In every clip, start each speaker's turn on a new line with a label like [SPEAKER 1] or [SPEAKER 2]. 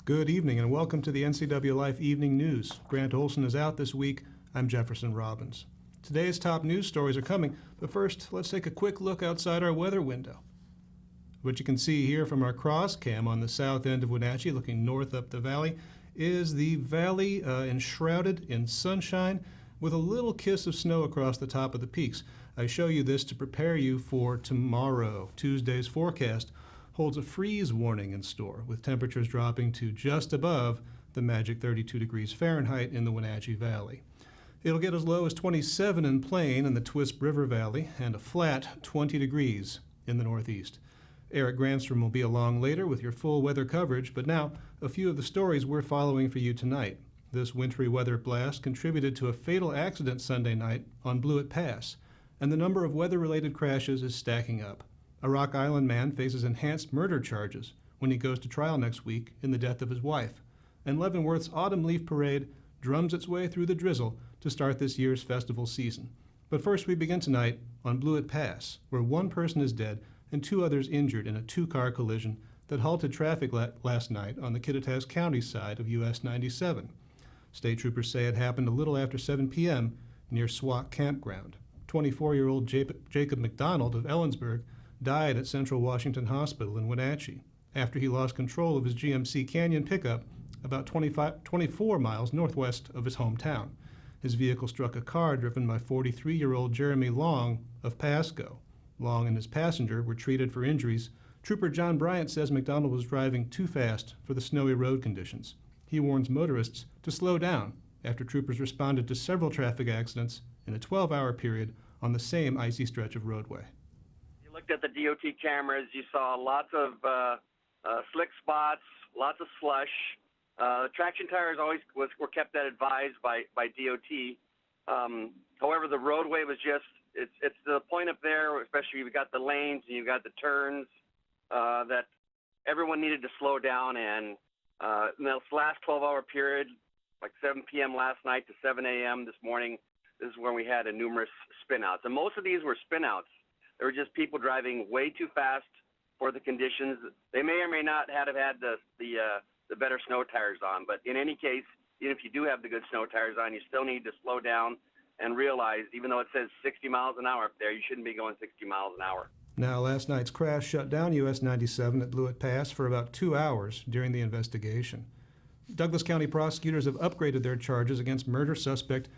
[SPEAKER 1] Good evening and welcome to the NCWLIFE Evening News. Grant Olson is out this week. I'm Jefferson Robbins. Today's top news stories are coming, but first, let's take a quick look outside our weather window. What you can see here from our cross cam on the south end of Wenatchee, looking north up the valley, is the valley enshrouded in sunshine with a little kiss of snow across the top of the peaks. I show you this to prepare you for tomorrow. Tuesday's forecast holds a freeze warning in store, with temperatures dropping to just above the magic 32 degrees Fahrenheit in the Wenatchee Valley. It'll get as low as 27 in Plain and the Twisp River Valley, and a flat 20 degrees in the northeast. Eric Granstrom will be along later with your full weather coverage, but now a few of the stories we're following for you tonight. This wintry weather blast contributed to a fatal accident Sunday night on Blewett Pass, and the number of weather-related crashes is stacking up. A Rock Island man faces enhanced murder charges when he goes to trial next week in the death of his wife. And Leavenworth's Autumn Leaf Parade drums its way through the drizzle to start this year's festival season. But first we begin tonight on Blewett Pass, where one person is dead and two others injured in a two-car collision that halted traffic last night on the Kittitas County side of US 97. State troopers say it happened a little after 7 p.m. near Swat Campground. 24-year-old Jacob McDonald of Ellensburg died at Central Washington Hospital in Wenatchee after he lost control of his GMC Canyon pickup about 24 miles northwest of his hometown. His vehicle struck a car driven by 43-year-old Jeremy Long of Pasco. Long and his passenger were treated for injuries. Trooper John Bryant says McDonald was driving too fast for the snowy road conditions. He warns motorists to slow down after troopers responded to several traffic accidents in a 12-hour period on the same icy stretch of roadway.
[SPEAKER 2] Looked at the DOT cameras, you saw lots of slick spots, lots of slush. Traction tires always were kept that advised by DOT. However, the roadway was just, it's to the point up there, especially you've got the lanes and you've got the turns, that everyone needed to slow down. And in this last 12-hour period, like 7 p.m. last night to 7 a.m. this morning, this is when we had numerous spin-outs. And most of these were spin-outs. There were just people driving way too fast for the conditions. They may or may not have had the better snow tires on, but in any case, even if you do have the good snow tires on, you still need to slow down and realize, even though it says 60 miles an hour up there, you shouldn't be going 60 miles an hour. Now,
[SPEAKER 1] last night's crash shut down US 97 at Blewett Pass for about 2 hours during the investigation. Douglas County prosecutors have upgraded their charges against murder suspect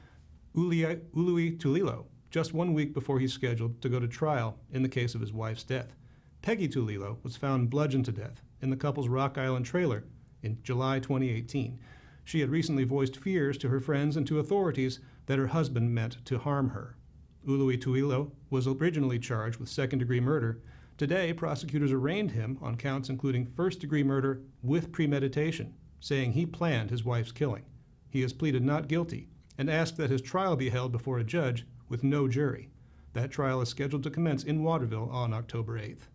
[SPEAKER 1] Ului Tulilo, just 1 week before he's scheduled to go to trial in the case of his wife's death. Peggy Tulilo was found bludgeoned to death in the couple's Rock Island trailer in July 2018. She had recently voiced fears to her friends and to authorities that her husband meant to harm her. Ului Tulilo was originally charged with second-degree murder. Today, prosecutors arraigned him on counts including first-degree murder with premeditation, saying he planned his wife's killing. He has pleaded not guilty and asked that his trial be held before a judge with no jury. That trial is scheduled to commence in Waterville on October 8th.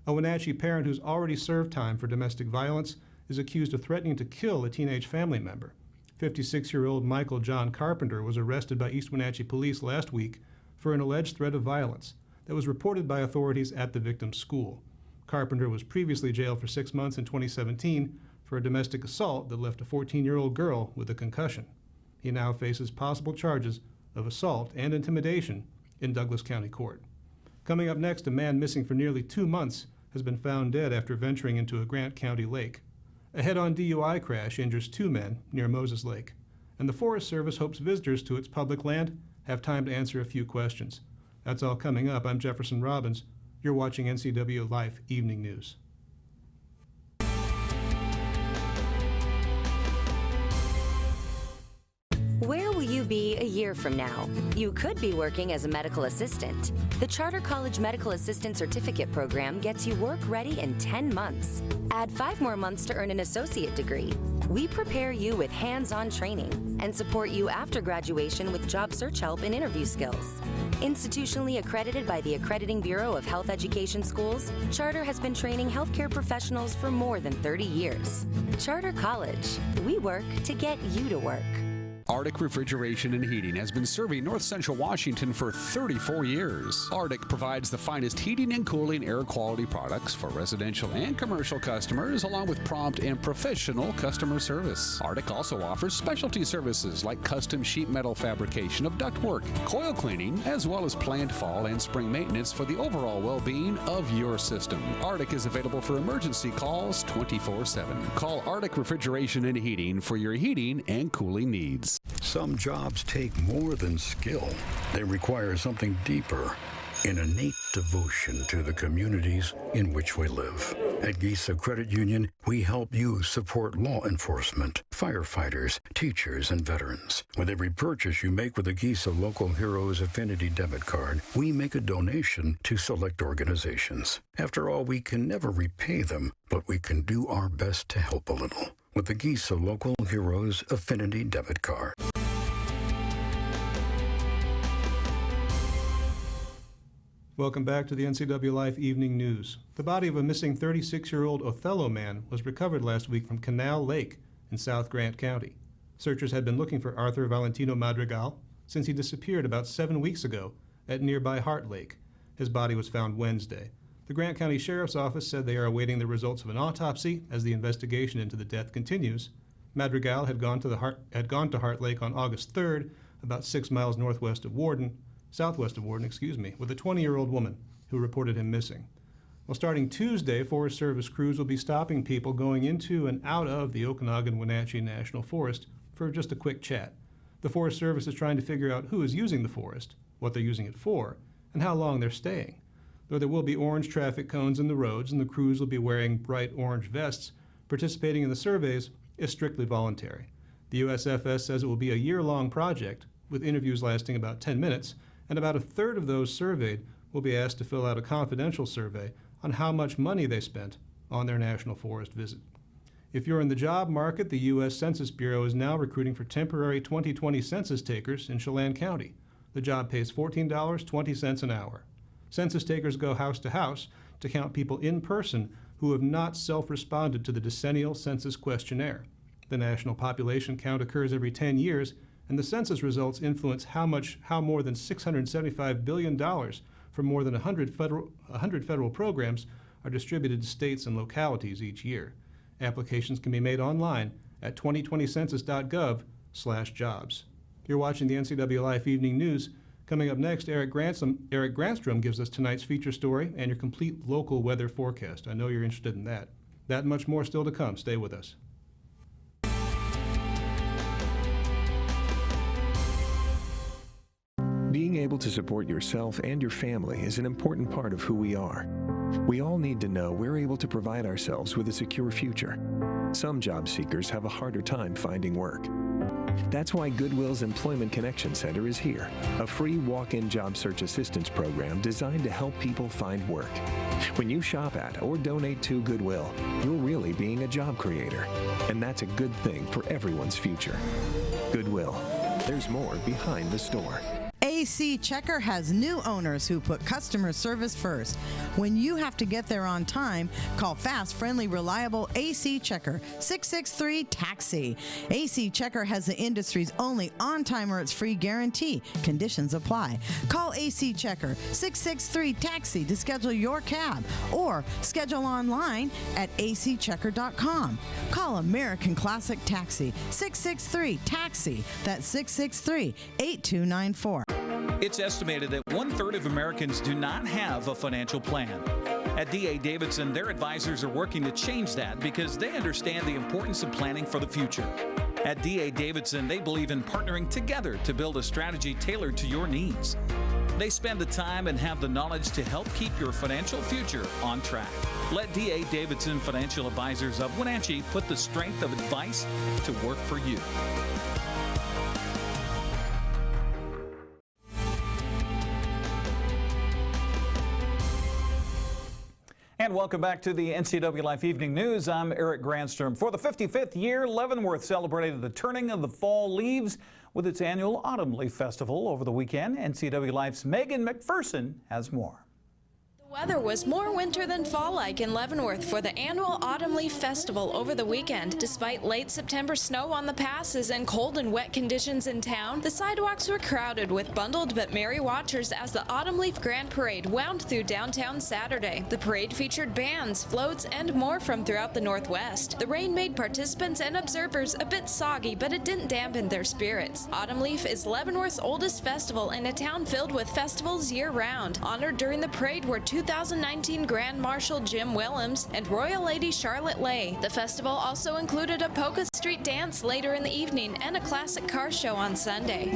[SPEAKER 1] A Wenatchee parent who's already served time for domestic violence is accused of threatening to kill a teenage family member. 56-year-old Michael John Carpenter was arrested by East Wenatchee police last week for an alleged threat of violence that was reported by authorities at the victim's school. Carpenter was previously jailed for 6 months in 2017 for a domestic assault that left a 14-year-old girl with a concussion. He now faces possible charges of assault and intimidation in Douglas County Court. Coming up next, a man missing for nearly 2 months has been found dead after venturing into a Grant County lake. A head-on DUI crash injures 2 men near Moses Lake, and the Forest Service hopes visitors to its public land have time to answer a few questions. That's all coming up. I'm Jefferson Robbins. You're watching NCWLIFE Evening News.
[SPEAKER 3] Where will you be a year from now? You could be working as a medical assistant. The Charter College Medical Assistant Certificate Program gets you work ready in 10 months. Add 5 more months to earn an associate degree. We prepare you with hands-on training and support you after graduation with job search help and interview skills. Institutionally accredited by the Accrediting Bureau of Health Education Schools, Charter has been training healthcare professionals for more than 30 years. Charter College. We work to get you to work.
[SPEAKER 4] Arctic Refrigeration and Heating has been serving North Central Washington for 34 years. Arctic provides the finest heating and cooling air quality products for residential and commercial customers, along with prompt and professional customer service. Arctic also offers specialty services like custom sheet metal fabrication of ductwork, coil cleaning, as well as planned fall and spring maintenance for the overall well-being of your system. Arctic is available for emergency calls 24/7. Call Arctic Refrigeration and Heating for your heating and cooling needs.
[SPEAKER 5] Some jobs take more than skill. They require something deeper, an innate devotion to the communities in which we live. At Gisa Credit Union, we help you support law enforcement, firefighters, teachers, and veterans. With every purchase you make with a Gisa Local Heroes Affinity debit card, we make a donation to select organizations. After all, we can never repay them, but we can do our best to help a little with the Gisa Local Heroes Affinity debit card.
[SPEAKER 1] Welcome back to the NCWLIFE Evening News. The body of a missing 36-year-old Othello man was recovered last week from Canal Lake in South Grant County. Searchers had been looking for Arthur Valentino Madrigal since he disappeared about 7 weeks ago at nearby Hart Lake. His body was found Wednesday. The Grant County Sheriff's Office said they are awaiting the results of an autopsy as the investigation into the death continues. Madrigal had gone to Hart Lake on August 3rd, about 6 miles southwest of Warden, with a 20-year-old woman who reported him missing. Well, starting Tuesday, Forest Service crews will be stopping people going into and out of the Okanagan-Wenatchee National Forest for just a quick chat. The Forest Service is trying to figure out who is using the forest, what they're using it for, and how long they're staying. Though there will be orange traffic cones in the roads and the crews will be wearing bright orange vests, participating in the surveys is strictly voluntary. The USFS says it will be a year-long project, with interviews lasting about 10 minutes, and about a third of those surveyed will be asked to fill out a confidential survey on how much money they spent on their National Forest visit. If you're in the job market, the U.S. Census Bureau is now recruiting for temporary 2020 census takers in Chelan County. The job pays $14.20 an hour. Census takers go house to house to count people in person who have not self-responded to the decennial census questionnaire. The national population count occurs every 10 years, and the census results influence how more than $675 billion from more than 100 federal programs are distributed to states and localities each year. Applications can be made online at 2020census.gov/jobs. You're watching the NCWLIFE Evening News. Coming up next, Eric Granstrom gives us tonight's feature story and your complete local weather forecast. I know you're interested in that. That and much more still to come. Stay with us.
[SPEAKER 6] Being able to support yourself and your family is an important part of who we are. We all need to know we're able to provide ourselves with a secure future. Some job seekers have a harder time finding work. That's why Goodwill's Employment Connection Center is here, a free walk-in job search assistance program designed to help people find work. When you shop at or donate to Goodwill, you're really being a job creator, and that's a good thing for everyone's future. Goodwill, there's more behind the store.
[SPEAKER 7] AC Checker has new owners who put customer service first. When you have to get there on time, call fast, friendly, reliable AC Checker, 663-TAXI. AC Checker has the industry's only on-time or it's free guarantee. Conditions apply. Call AC Checker, 663-TAXI to schedule your cab or schedule online at acchecker.com. Call American Classic Taxi, 663-TAXI. That's 663-8294.
[SPEAKER 8] It's estimated that 1/3 of Americans do not have a financial plan. At D.A. Davidson, their advisors are working to change that because they understand the importance of planning for the future. At D.A. Davidson, they believe in partnering together to build a strategy tailored to your needs. They spend the time and have the knowledge to help keep your financial future on track. Let D.A. Davidson Financial Advisors of Wenatchee put the strength of advice to work for you. And welcome back to the NCWLIFE Evening News. I'm Eric Granstrom. For the 55th year, Leavenworth celebrated the turning of the fall leaves with its annual Autumn Leaf Festival over the weekend. NCWLIFE's Megan McPherson has more.
[SPEAKER 9] Weather was more winter than fall-like in Leavenworth for the annual Autumn Leaf Festival over the weekend. Despite late September snow on the passes and cold and wet conditions in town, the sidewalks were crowded with bundled but merry watchers as the Autumn Leaf Grand Parade wound through downtown Saturday. The parade featured bands, floats, and more from throughout the Northwest. The rain made participants and observers a bit soggy, but it didn't dampen their spirits. Autumn Leaf is Leavenworth's oldest festival in a town filled with festivals year-round. Honored during the parade were 2019 Grand Marshal Jim Willems and Royal Lady Charlotte Lay. The festival also included a polka street dance later in the evening and a classic car show on Sunday.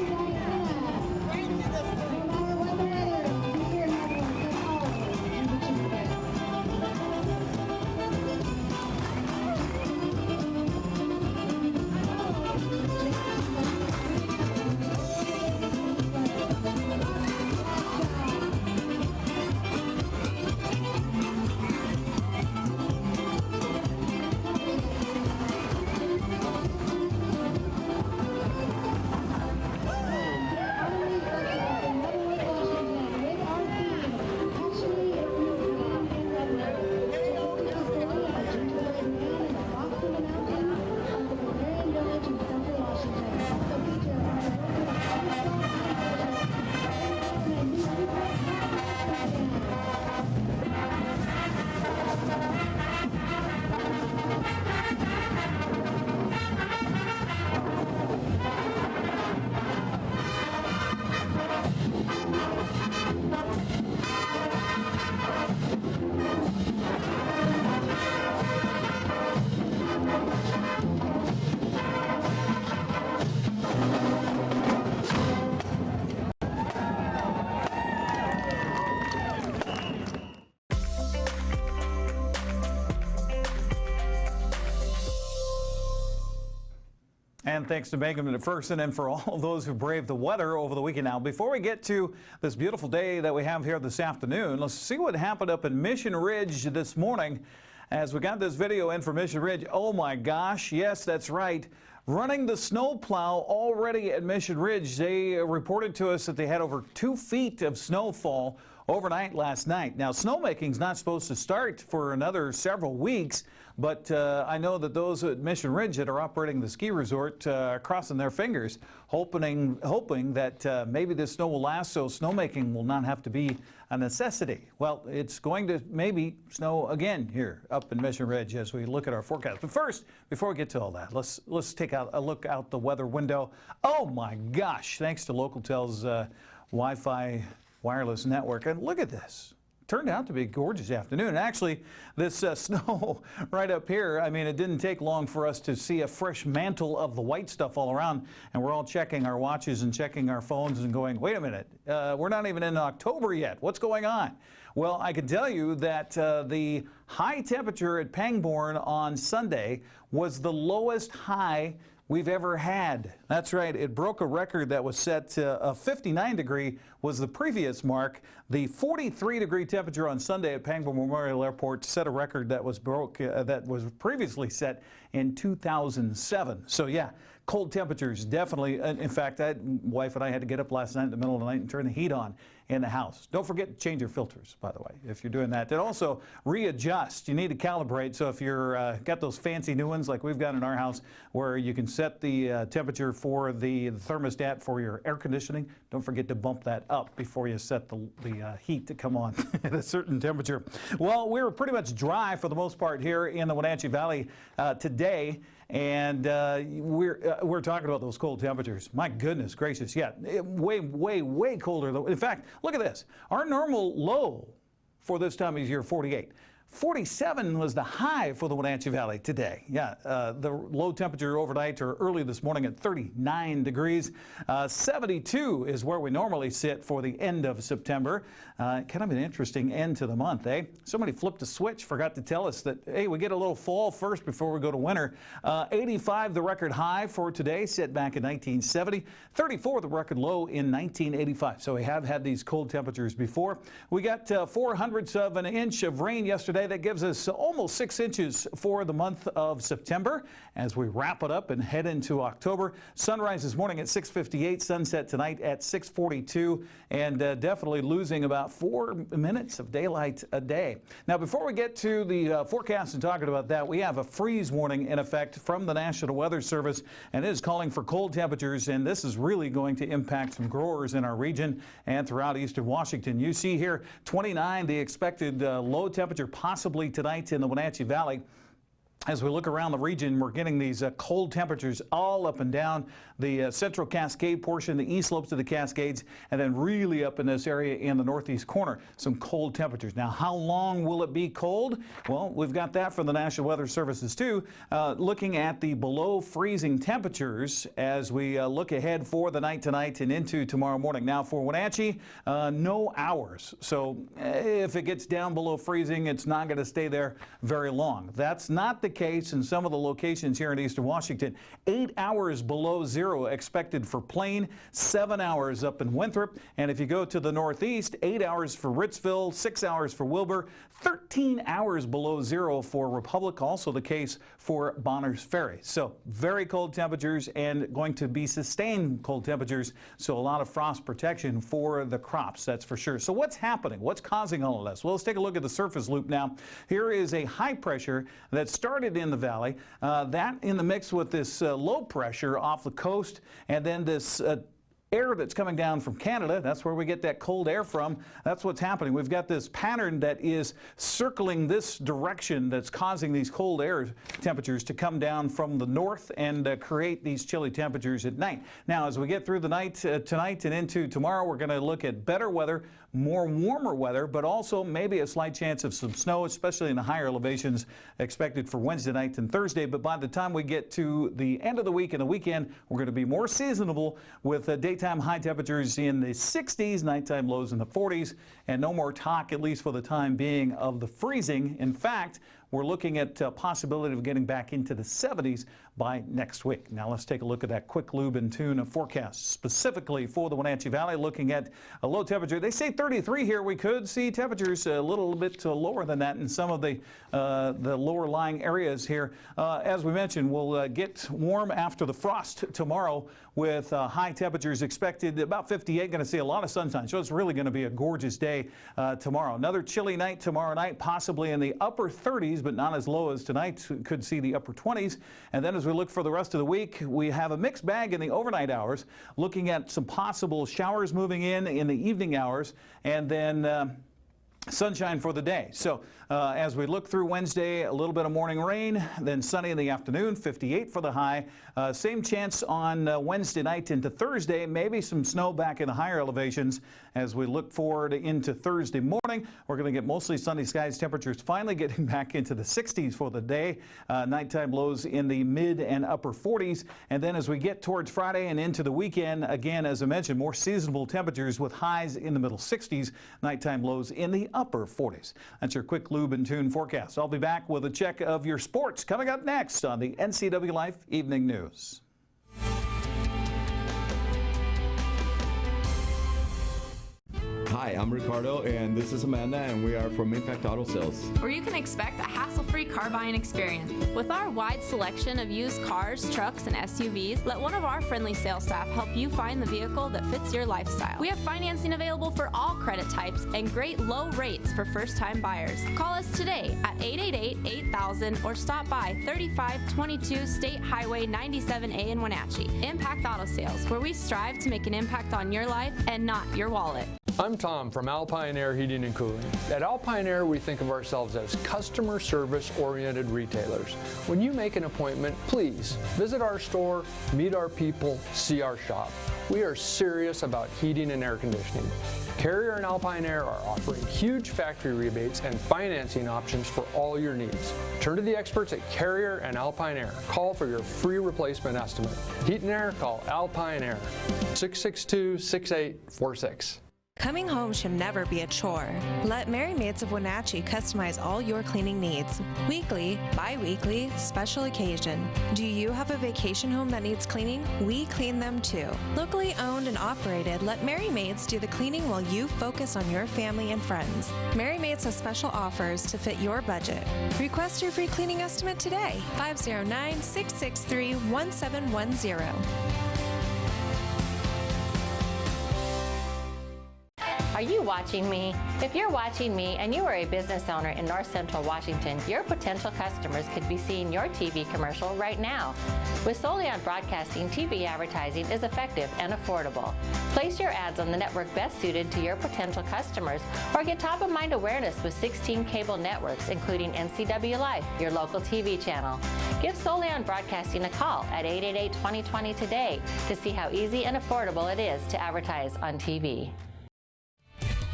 [SPEAKER 10] And thanks to Megan McPherson and for all those who braved the weather over the weekend. Now, before we get to this beautiful day that we have here this afternoon, let's see what happened up in Mission Ridge this morning as we got this video in from Mission Ridge. Oh my gosh, yes, that's right. Running the snowplow already at Mission Ridge. They reported to us that they had over 2 feet of snowfall overnight last night. Now, snowmaking's not supposed to start for another several weeks, but I know that those at Mission Ridge that are operating the ski resort are crossing their fingers, hoping that maybe this snow will last so snowmaking will not have to be a necessity. Well, it's going to maybe snow again here up in Mission Ridge as we look at our forecast. But first, before we get to all that, let's take a look out the weather window. Oh my gosh, thanks to Localtel's Wi-Fi wireless network. And look at this. Turned out to be a gorgeous afternoon. And actually, this snow right up here, I mean, it didn't take long for us to see a fresh mantle of the white stuff all around. And we're all checking our watches and checking our phones and going, wait a minute, we're not even in October yet. What's going on? Well, I can tell you that the high temperature at Pangbourne on Sunday was the lowest high we've ever had. That's right, it broke a record that was set a 59 degree was the previous mark. The 43 degree temperature on Sunday at Pangbourne Memorial Airport set a record that was that was previously set in 2007. So yeah, cold temperatures definitely. In fact, wife and I had to get up last night in the middle of the night and turn the heat on in the house. Don't forget to change your filters, by the way, if you're doing that. And also readjust. You need to calibrate. So if you're got those fancy new ones like we've got in our house where you can set the temperature for the thermostat for your air conditioning, don't forget to bump that up before you set the heat to come on at a certain temperature. Well, we were pretty much dry for the most part here in the Wenatchee Valley today. And we're talking about those cold temperatures. My goodness gracious, yeah, way colder. In fact, look at this. Our normal low for this time of year, 48. 47 was the high for the Wenatchee Valley today. Yeah, the low temperature overnight or early this morning at 39 degrees. 72 is where we normally sit for the end of September. Kind of an interesting end to the month, eh? Somebody flipped a switch, forgot to tell us that, hey, we get a little fall first before we go to winter. 85, the record high for today, set back in 1970. 34, the record low in 1985. So we have had these cold temperatures before. We got 0.04 of an inch of rain yesterday. delay. That gives us almost 6 inches for the month of September as we wrap it up and head into October. Sunrise this morning at 6:58, sunset tonight at 6:42, and definitely losing about 4 minutes of daylight a day. Now, before we get to the forecast and talking about that, we have a freeze warning in effect from the National Weather Service, and it is calling for cold temperatures, and this is really going to impact some growers in our region and throughout eastern Washington. You see here 29, the expected low temperature possibly tonight in the Wenatchee Valley. As we look around the region, we're getting these cold temperatures all up and down the central Cascade portion, the east slopes of the Cascades, and then really up in this area in the northeast corner, some cold temperatures. Now, how long will it be cold? Well, we've got that from the National Weather Services too, looking at the below freezing temperatures as we look ahead for the night tonight and into tomorrow morning. Now, for Wenatchee, no hours. So if it gets down below freezing, it's not going to stay there very long. That's not the case in some of the locations here in eastern Washington. 8 hours below zero expected for Plain, 7 hours up in Winthrop, and if you go to the northeast, 8 hours for Ritzville, 6 hours for Wilbur, 13 hours below zero for Republic, also the case for Bonners Ferry. So very cold temperatures and going to be sustained cold temperatures, so a lot of frost protection for the crops, that's for sure. So what's happening? What's causing all of this? Well, let's take a look at the surface loop now. Here is a high pressure that started in the valley, that in the mix with this low pressure off the coast, and then this air that's coming down from Canada. That's where we get that cold air from. That's what's happening. We've got this pattern that is circling this direction that's causing these cold air temperatures to come down from the north and create these chilly temperatures at night. Now, as we get through the night tonight and into tomorrow, we're going to look at better weather, more warmer weather, but also maybe a slight chance of some snow, especially in the higher elevations expected for Wednesday night and Thursday. But by the time we get to the end of the week and the weekend, we're going to be more seasonable with daytime high temperatures in the 60s, nighttime lows in the 40s, and no more talk, at least for the time being, of the freezing. In fact, we're looking at a possibility of getting back into the 70s by next week. Now let's take a look at that quick lube and tune forecast specifically for the Wenatchee Valley, looking at a low temperature. They say 33 here. We could see temperatures a little bit lower than that in some of the lower lying areas here. As we mentioned, we'll get warm after the frost tomorrow with high temperatures expected about 58. Going to see a lot of sunshine, so it's really going to be a gorgeous day tomorrow. Another chilly night tomorrow night, possibly in the upper 30s, but not as low as tonight. Could see the upper 20s. And then as we look for the rest of the week, we have a mixed bag in the overnight hours, looking at some possible showers moving in the evening hours, and then sunshine for the day. So as we look through Wednesday, a little bit of morning rain, then sunny in the afternoon, 58 for the high. Same chance on Wednesday night into Thursday, maybe some snow back in the higher elevations. As we look forward into Thursday morning, we're going to get mostly sunny skies, temperatures finally getting back into the 60s for the day. Nighttime lows in the mid and upper 40s. And then as we get towards Friday and into the weekend, again, as I mentioned, more seasonable temperatures with highs in the middle 60s, nighttime lows in the upper 40s. That's your quick lube and tune forecast. I'll be back with a check of your sports coming up next on the NCWLIFE Evening News.
[SPEAKER 11] Hi, I'm Ricardo, and this is Amanda, and we are from Impact Auto Sales,
[SPEAKER 12] where you can expect a hassle-free car buying experience. With our wide selection of used cars, trucks, and SUVs, let one of our friendly sales staff help you find the vehicle that fits your lifestyle. We have financing available for all credit types and great low rates for first-time buyers. Call us today at 888-8000 or stop by 3522 State Highway 97A in Wenatchee. Impact Auto Sales, where we strive to make an impact on your life and not your wallet.
[SPEAKER 13] I'm Tom from Alpine Air Heating and Cooling. At Alpine Air, we think of ourselves as customer service-oriented retailers. When you make an appointment, please visit our store, meet our people, see our shop. We are serious about heating and air conditioning. Carrier and Alpine Air are offering huge factory rebates and financing options for all your needs. Turn to the experts at Carrier and Alpine Air. Call for your free replacement estimate. Heat and air, call Alpine Air, 662-6846.
[SPEAKER 14] Coming home should never be a chore. Let Merry Maids of Wenatchee customize all your cleaning needs. Weekly, bi-weekly, special occasion. Do you have a vacation home that needs cleaning? We clean them too. Locally owned and operated, let Merry Maids do the cleaning while you focus on your family and friends. Merry Maids has special offers to fit your budget. Request your free cleaning estimate today. 509-663-1710.
[SPEAKER 15] Are you watching me? If you're watching me and you are a business owner in North Central Washington, your potential customers could be seeing your TV commercial right now. With Solely on Broadcasting, TV advertising is effective and affordable. Place your ads on the network best suited to your potential customers or get top-of-mind awareness with 16 cable networks, including NCWLIFE, your local TV channel. Give Solely on Broadcasting a call at 888-2020 today to see how easy and affordable it is to advertise on TV.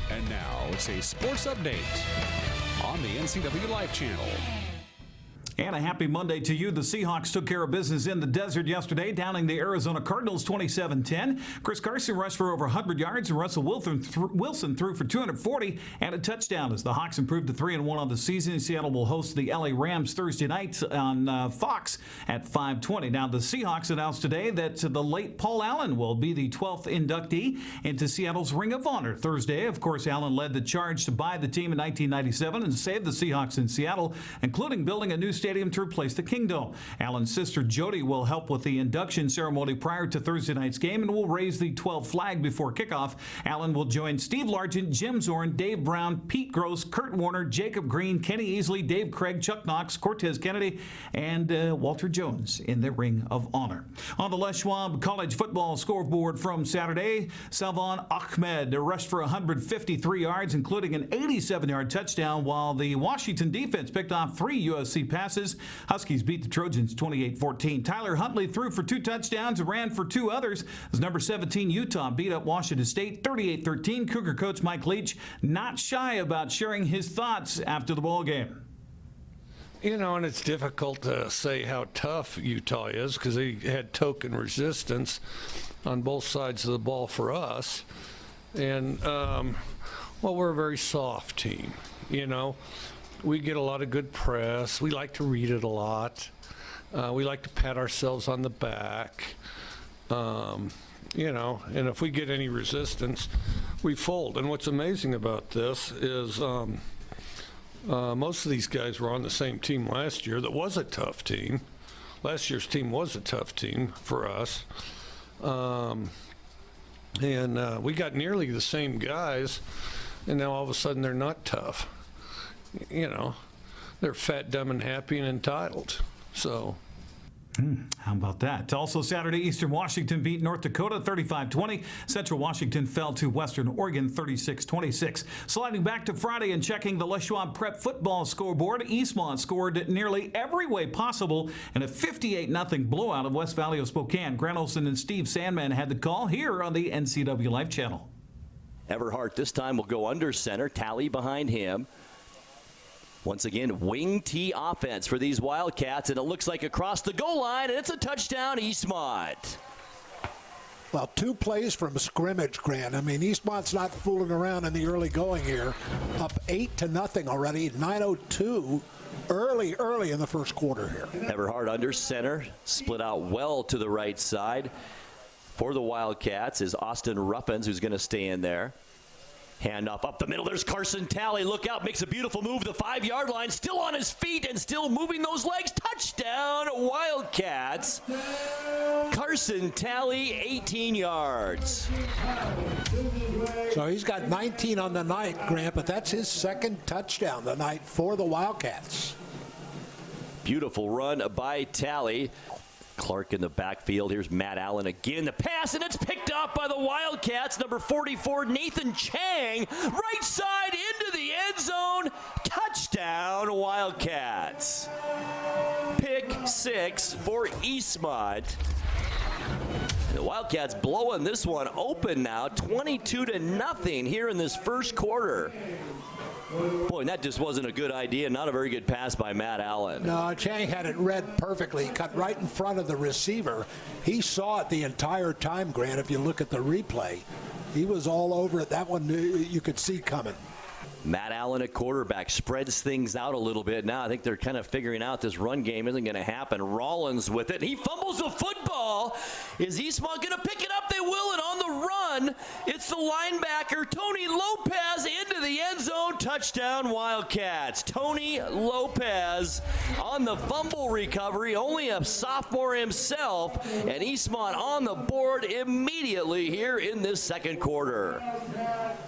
[SPEAKER 4] And now it's a sports update on the NCWLIFE channel.
[SPEAKER 10] And a happy Monday to you. The Seahawks took care of business in the desert yesterday, downing the Arizona Cardinals 27-10. Chris Carson rushed for over 100 yards, and Russell Wilson threw for 240 and a touchdown as the Hawks improved to 3-1 on the season. Seattle will host the LA Rams Thursday night on Fox at 5:20. Now, the Seahawks announced today that the late Paul Allen will be the 12th inductee into Seattle's Ring of Honor Thursday. Of course, Allen led the charge to buy the team in 1997 and save the Seahawks in Seattle, including building a new stadium to replace the Kingdome. Allen's sister Jody will help with the induction ceremony prior to Thursday night's game and will raise the 12 flag before kickoff. Allen will join Steve Largent, Jim Zorn, Dave Brown, Pete Gross, Kurt Warner, Jacob Green, Kenny Easley, Dave Craig, Chuck Knox, Cortez Kennedy, and Walter Jones in the Ring of Honor. On the Les Schwab College football scoreboard from Saturday, Salvan Ahmed rushed for 153 yards, including an 87-yard touchdown, while the Washington defense picked off 3 USC passes. Huskies beat the Trojans 28-14. Tyler Huntley threw for 2 touchdowns and ran for 2 others as number 17 Utah beat up Washington State 38-13. Cougar coach Mike Leach not shy about sharing his thoughts after the ball game.
[SPEAKER 16] You know, and it's difficult to say how tough Utah is because they had token resistance on both sides of the ball for us. And, well, we're a very soft team, you know. We get a lot of good press. We like to read it a lot. We like to pat ourselves on the back. You know, and if we get any resistance, we fold. And what's amazing about this is most of these guys were on the same team last year that was a tough team. Last year's team was a tough team for us. And we got nearly the same guys, and now all of a sudden they're not tough. You know, they're fat, dumb, and happy and entitled. So.
[SPEAKER 10] How about that? Also Saturday, Eastern Washington beat North Dakota 35-20. Central Washington fell to Western Oregon 36-26. Sliding back to Friday and checking the Les Schwab Prep football scoreboard, Eastmont scored nearly every way possible in a 58-0 blowout of West Valley of Spokane. Grant Olson and Steve Sandman had the call here on the NCWLIFE channel.
[SPEAKER 17] Everhart this time will go under center, Tally behind him. Once again, wing T offense for these Wildcats, and it looks like across the goal line, and it's a touchdown, Eastmont.
[SPEAKER 18] Well, 2 plays from scrimmage, Grant. I mean, Eastmont's not fooling around in the early going here. Up 8-0 already, 9:02 early in the first quarter here.
[SPEAKER 17] Everhart under center, split out well to the right side. For the Wildcats is Austin Ruffins, who's going to stay in there. Handoff up the middle. There's Carson Talley. Look out. Makes a beautiful move. The 5-yard line. Still on his feet and still moving those legs. Touchdown, Wildcats. Carson Talley, 18 yards.
[SPEAKER 18] So he's got 19 on the night, Grant, but that's his 2nd touchdown the night for the Wildcats.
[SPEAKER 17] Beautiful run by Talley. Clark in the backfield. Here's Matt Allen again. The pass, and it's picked up by the Wildcats. Number 44, Nathan Chang. Right side into the end zone. Touchdown, Wildcats. Pick 6 for Eastmont. The Wildcats blowing this one open now. 22-0 here in this first quarter. Boy, and that just wasn't a good idea. Not a very good pass by Matt Allen.
[SPEAKER 18] No, Chang had it read perfectly. He cut right in front of the receiver. He saw it the entire time, Grant, if you look at the replay. he was all over it. That one you could see coming.
[SPEAKER 17] Matt Allen at quarterback spreads things out a little bit. Now I think they're kind of figuring out this run game isn't going to happen. Rollins with it. He fumbles the football. Is Eastmont going to pick it up? They will. And on the run, it's the linebacker, Tony Lopez, into the end zone. Touchdown, Wildcats. Tony Lopez on the fumble recovery. Only a sophomore himself. And Eastmont on the board immediately here in this second quarter.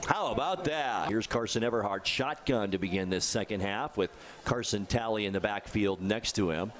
[SPEAKER 17] How about that? Here's Carson Everhart, shotgun to begin this second half with Carson Talley in the backfield next to him.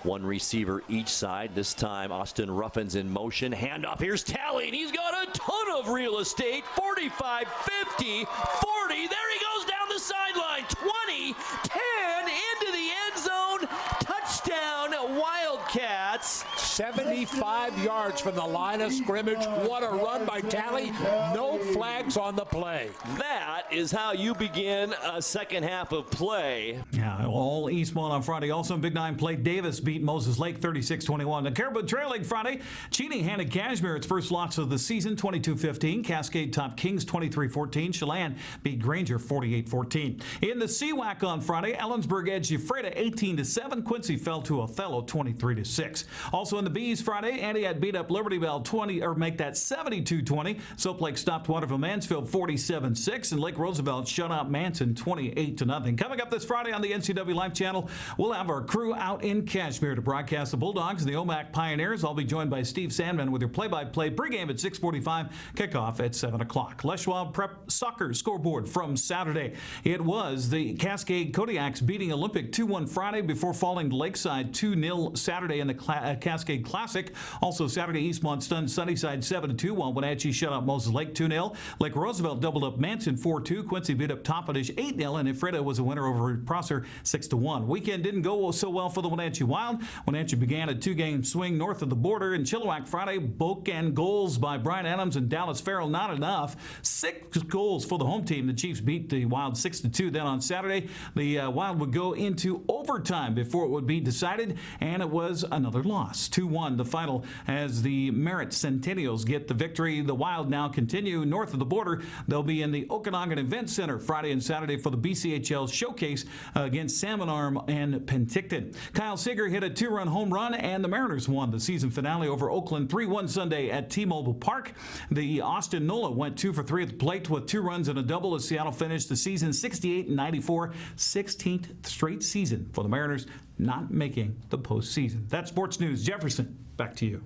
[SPEAKER 17] One receiver each side. This time Austin Ruffin's in motion. Handoff. Here's Talley, and he's got a ton of real estate. 45, 50, 40. There he goes down the sideline. 20, 10, into the end zone. Touchdown, Wildcats.
[SPEAKER 18] 75 yards from the line of scrimmage. What a run by Talley. No flags on the play.
[SPEAKER 17] That is how you begin a second half of play.
[SPEAKER 8] Yeah, all Eastmont on Friday. Also in Big Nine play, Davis beat Moses Lake 36-21. The Caribou trailing Friday. Cheney handed Cashmere its first loss of the season, 22-15. Cascade topped Kings 23-14. Chelan beat Granger 48-14. In the CWAC on Friday, Ellensburg edged Ephrata 18-7. Quincy fell to Othello 23-6. Also in the B's Friday, Antioch beat up Liberty Bell 72-20. Soap Lake stopped Waterville Mansfield 47-6, and Lake Roosevelt shut out Manson 28-0. Coming up this Friday on the NCWLIFE channel, we'll have our crew out in Kashmir to broadcast the Bulldogs and the OMAC Pioneers. I'll be joined by Steve Sandman with your play-by-play pregame at 6:45, kickoff at 7 o'clock. Les Schwab Prep Soccer scoreboard from Saturday. It was the Cascade Kodiaks beating Olympic 2-1 Friday before falling to Lakeside 2-0 Saturday in the Cascade Classic. Also Saturday, Eastmont stunned Sunnyside 7-2, while Wenatchee shut out Moses Lake 2-0. Lake Roosevelt doubled up Manson 4-2. Quincy beat up Toppenish 8-0, and Ephrata was a winner over Prosser 6-1. Weekend didn't go so well for the Wenatchee Wild. Wenatchee began a two-game swing north of the border. In Chilliwack Friday, Boke and goals by Brian Adams and Dallas Farrell, not enough. 6 goals for the home team. The Chiefs beat the Wild 6-2. Then on Saturday, the Wild would go into overtime before it would be decided, and it was another loss. 2-1 the final as the Merritt Centennials get the victory. The Wild now continue north of the border. They'll be in the Okanagan Event Center Friday and Saturday for the BCHL Showcase against Salmon Arm and Penticton. Kyle Seeger hit a 2-run home run, and the Mariners won the season finale over Oakland 3-1 Sunday at T-Mobile Park. The Austin Nola went 2 for 3 at the plate with 2 runs and a double as Seattle finished the season 68-94, 16th straight season for the Mariners not making the postseason. That's sports news. Jefferson, back to you.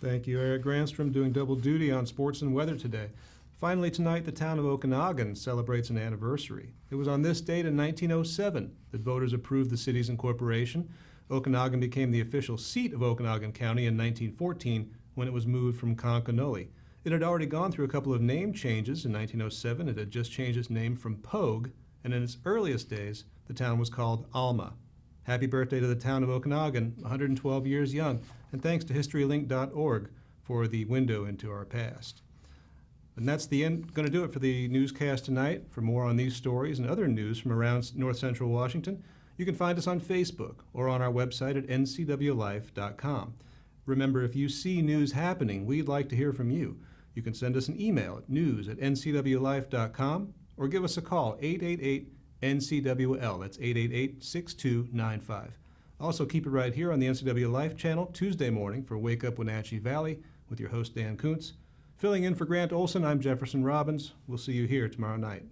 [SPEAKER 1] Thank you, Eric Granstrom, doing double duty on sports and weather today. Finally tonight, the town of Okanagan celebrates an anniversary. It was on this date in 1907 that voters approved the city's incorporation. Okanagan became the official seat of Okanagan County in 1914 when it was moved from Concanoli. It had already gone through a couple of name changes. In 1907, it had just changed its name from Pogue, and in its earliest days, the town was called Alma. Happy birthday to the town of Okanagan, 112 years young, and thanks to HistoryLink.org for the window into our past. And that's the end. Going to do it for the newscast tonight. For more on these stories and other news from around North Central Washington, you can find us on Facebook or on our website at NCWLIFE.com. Remember, if you see news happening, we'd like to hear from you. You can send us an email at news@ncwlife.com or give us a call, 888-NCWL. That's 888-6295. Also, keep it right here on the NCWLIFE channel Tuesday morning for Wake Up Wenatchee Valley with your host, Dan Kuntz. Filling in for Grant Olson, I'm Jefferson Robbins. We'll see you here tomorrow night.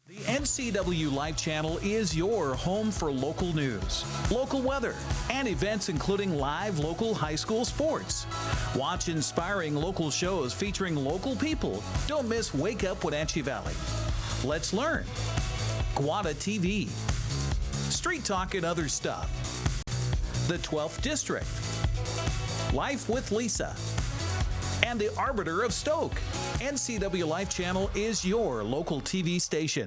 [SPEAKER 8] The NCWLIFE channel is your home for local news, local weather, and events including live local high school sports. Watch inspiring local shows featuring local people. Don't miss Wake Up Wenatchee Valley. Let's learn. Guada TV. Street Talk and Other Stuff. The 12th District. Life with Lisa. And the Arbiter of Stoke. NCWLIFE channel is your local TV station.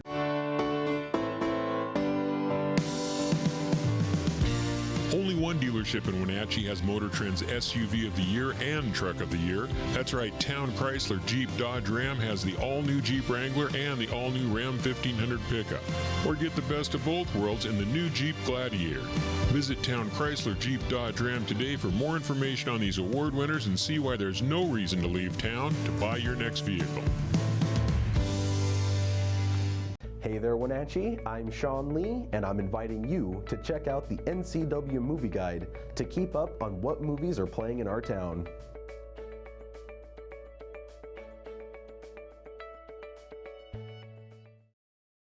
[SPEAKER 19] Only One Dealer dealership in Wenatchee has Motor Trend's SUV of the Year and Truck of the Year. That's right, Town Chrysler Jeep Dodge Ram has the all-new Jeep Wrangler and the all-new Ram 1500 pickup. Or get the best of both worlds in the new Jeep Gladiator. Visit Town Chrysler Jeep Dodge Ram today for more information on these award winners and see why there's no reason to leave town to buy your next vehicle.
[SPEAKER 20] Hey there, Wenatchee. I'm Sean Lee, and I'm inviting you to check out the NCW Movie Guide to keep up on what movies are playing in our town.